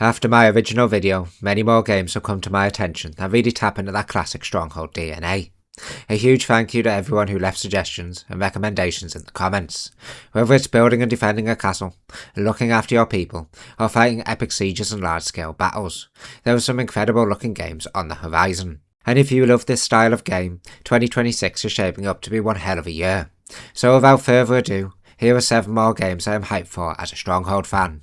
After my original video, many more games have come to my attention that really tap into that classic Stronghold DNA. A huge thank you to everyone who left suggestions and recommendations in the comments. Whether it's building and defending a castle, looking after your people, or fighting epic sieges and large scale battles, there were some incredible looking games on the horizon. And if you love this style of game, 2026 is shaping up to be one hell of a year. So without further ado, here are 7 more games I am hyped for as a Stronghold fan.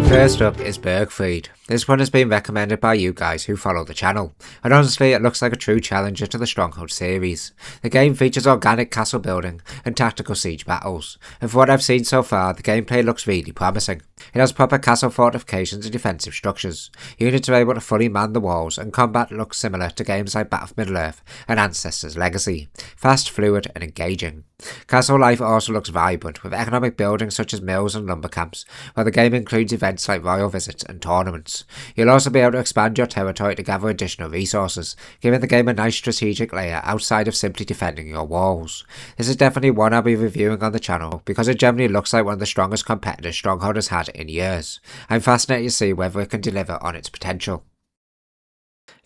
First up is Bergfried. This one has been recommended by you guys who follow the channel, and honestly it looks like a true challenger to the Stronghold series. The game features organic castle building and tactical siege battles, and for what I've seen so far the gameplay looks really promising. It has proper castle fortifications and defensive structures, units are able to fully man the walls, and combat looks similar to games like Battle for Middle-earth and Ancestors Legacy, fast, fluid and engaging. Castle life also looks vibrant, with economic buildings such as mills and lumber camps, while the game includes events like royal visits and tournaments. You'll also be able to expand your territory to gather additional resources, giving the game a nice strategic layer outside of simply defending your walls. This is definitely one I'll be reviewing on the channel, because it generally looks like one of the strongest competitors Stronghold has had in years. I'm fascinated to see whether it can deliver on its potential.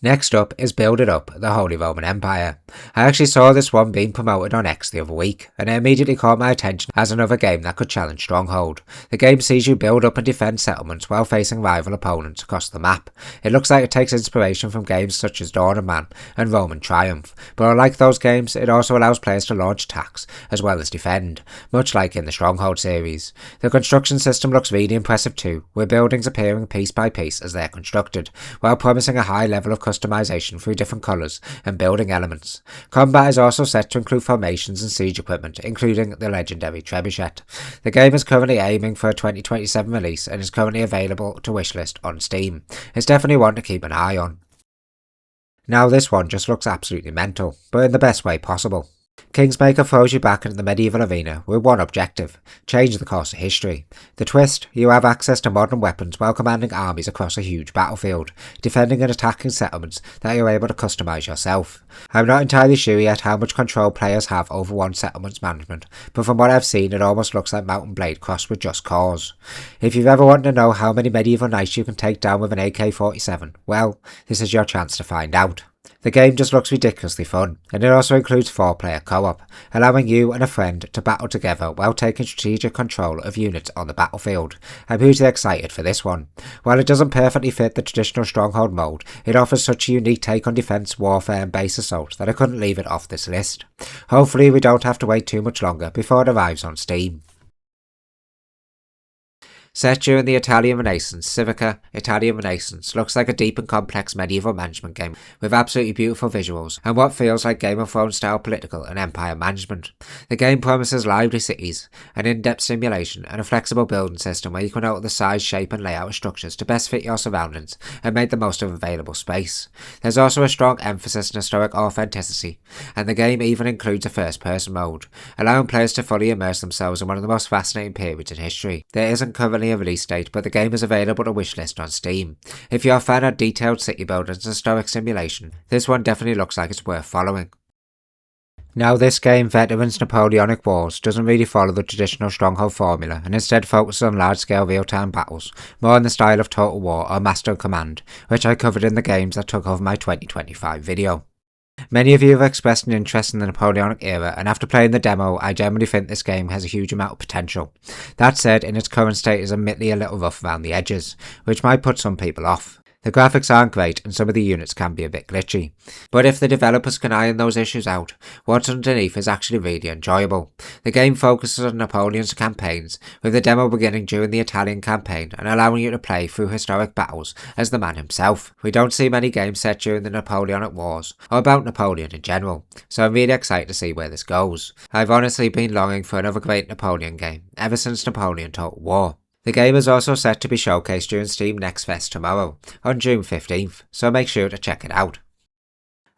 Next up is Build It Up, the Holy Roman Empire. I actually saw this one being promoted on X the other week, and it immediately caught my attention as another game that could challenge Stronghold. The game sees you build up and defend settlements while facing rival opponents across the map. It looks like it takes inspiration from games such as Dawn of Man and Roman Triumph, but unlike those games, it also allows players to launch attacks as well as defend, much like in the Stronghold series. The construction system looks really impressive too, with buildings appearing piece by piece as they are constructed, while promising a high level of customization through different colours and building elements. Combat is also set to include formations and siege equipment, including the legendary trebuchet. The game is currently aiming for a 2027 release and is currently available to wishlist on Steam. It's definitely one to keep an eye on. Now this one just looks absolutely mental, but in the best way possible. Kingmakers throws you back into the medieval arena with one objective: change the course of history. The twist: you have access to modern weapons while commanding armies across a huge battlefield, defending and attacking settlements that you're able to customise yourself. I'm not entirely sure yet how much control players have over one settlement's management, but from what I've seen it almost looks like Mountain Blade crossed with Just Cause. If you've ever wanted to know how many medieval knights you can take down with an AK-47, well, this is your chance to find out. The game just looks ridiculously fun, and it also includes 4-player co-op, allowing you and a friend to battle together while taking strategic control of units on the battlefield. I'm hugely excited for this one. While it doesn't perfectly fit the traditional Stronghold mode, it offers such a unique take on defense, warfare and base assault that I couldn't leave it off this list. Hopefully we don't have to wait too much longer before it arrives on Steam. Set during the Italian Renaissance, Civica, Italian Renaissance looks like a deep and complex medieval management game with absolutely beautiful visuals and what feels like Game of Thrones style political and empire management. The game promises lively cities, an in-depth simulation and a flexible building system where you can alter the size, shape and layout of structures to best fit your surroundings and make the most of available space. There's also a strong emphasis on historic authenticity, and the game even includes a first-person mode, allowing players to fully immerse themselves in one of the most fascinating periods in history. There isn't currently a release date, but the game is available to wishlist on Steam. If you're a fan of detailed city buildings and historic simulation, this one definitely looks like it's worth following. Now this game, Veterans Napoleonic Wars, doesn't really follow the traditional Stronghold formula and instead focuses on large-scale real-time battles, more in the style of Total War or Master of Command, which I covered in the games that took over my 2025 video. Many of you have expressed an interest in the Napoleonic era, and after playing the demo I generally think this game has a huge amount of potential. That said, in its current state it is admittedly a little rough around the edges, which might put some people off. The graphics aren't great and some of the units can be a bit glitchy, but if the developers can iron those issues out, what's underneath is actually really enjoyable. The game focuses on Napoleon's campaigns, with the demo beginning during the Italian campaign and allowing you to play through historic battles as the man himself. We don't see many games set during the Napoleonic Wars, or about Napoleon in general, so I'm really excited to see where this goes. I've honestly been longing for another great Napoleon game ever since Napoleon Total War. The game is also set to be showcased during Steam Next Fest tomorrow, on June 15th, so make sure to check it out.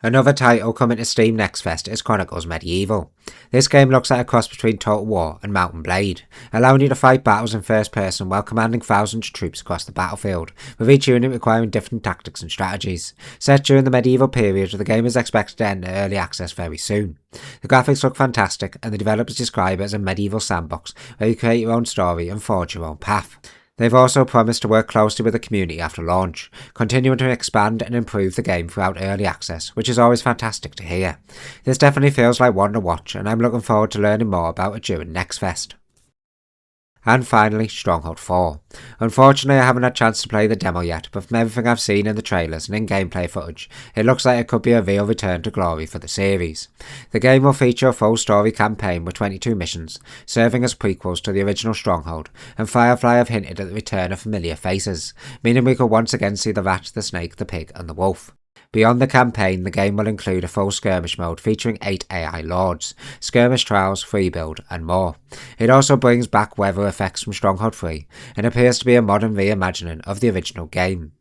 Another title coming to Steam Next Fest is Chronicles Medieval. This game looks like a cross between Total War and Mount and Blade, allowing you to fight battles in first person while commanding thousands of troops across the battlefield, with each unit requiring different tactics and strategies. Set during the medieval period, the game is expected to enter early access very soon. The graphics look fantastic, and the developers describe it as a medieval sandbox where you create your own story and forge your own path. They've also promised to work closely with the community after launch, continuing to expand and improve the game throughout early access, which is always fantastic to hear. This definitely feels like one to watch, and I'm looking forward to learning more about it during Next Fest. And finally, Stronghold 4. Unfortunately, I haven't had a chance to play the demo yet, but from everything I've seen in the trailers and in gameplay footage, it looks like it could be a real return to glory for the series. The game will feature a full story campaign with 22 missions, serving as prequels to the original Stronghold, and Firefly have hinted at the return of familiar faces, meaning we could once again see the rat, the snake, the pig, and the wolf. Beyond the campaign, the game will include a full skirmish mode featuring 8 AI lords, skirmish trials, free build, and more. It also brings back weather effects from Stronghold 3, and appears to be a modern reimagining of the original game.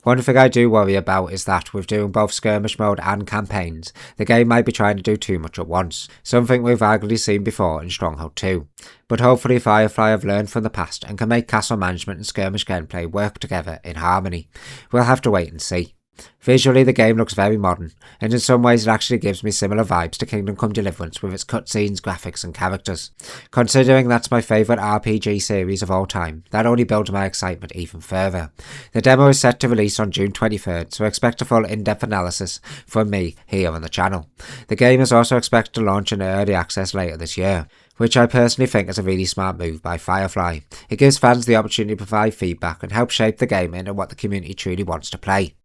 One thing I do worry about is that, with doing both skirmish mode and campaigns, the game might be trying to do too much at once, something we've arguably seen before in Stronghold 2. But hopefully Firefly have learned from the past and can make castle management and skirmish gameplay work together in harmony. We'll have to wait and see. Visually, the game looks very modern, and in some ways it actually gives me similar vibes to Kingdom Come Deliverance with its cutscenes, graphics and characters. Considering that's my favourite RPG series of all time, that only builds my excitement even further. The demo is set to release on June 23rd, so expect a full in-depth analysis from me here on the channel. The game is also expected to launch in early access later this year, which I personally think is a really smart move by Firefly. It gives fans the opportunity to provide feedback and help shape the game into what the community truly wants to play.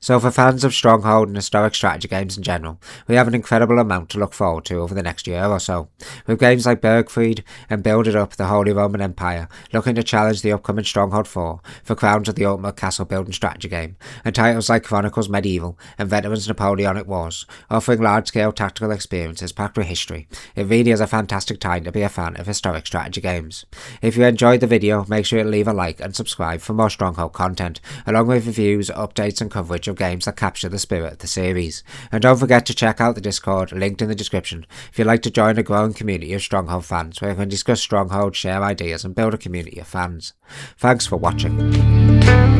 So for fans of Stronghold and historic strategy games in general, we have an incredible amount to look forward to over the next year or so, with games like Bergfried and Build It Up, the Holy Roman Empire, looking to challenge the upcoming Stronghold 4 for crowns of the ultimate castle building strategy game, and titles like Chronicles Medieval and Veterans Napoleonic Wars, offering large-scale tactical experiences packed with history. It really is a fantastic time to be a fan of historic strategy games. If you enjoyed the video, make sure to leave a like and subscribe for more Stronghold content, along with reviews, updates and coverage of games that capture the spirit of the series. And don't forget to check out the Discord, linked in the description, if you'd like to join a growing community of Stronghold fans where you can discuss Stronghold, share ideas and build a community of fans. Thanks for watching.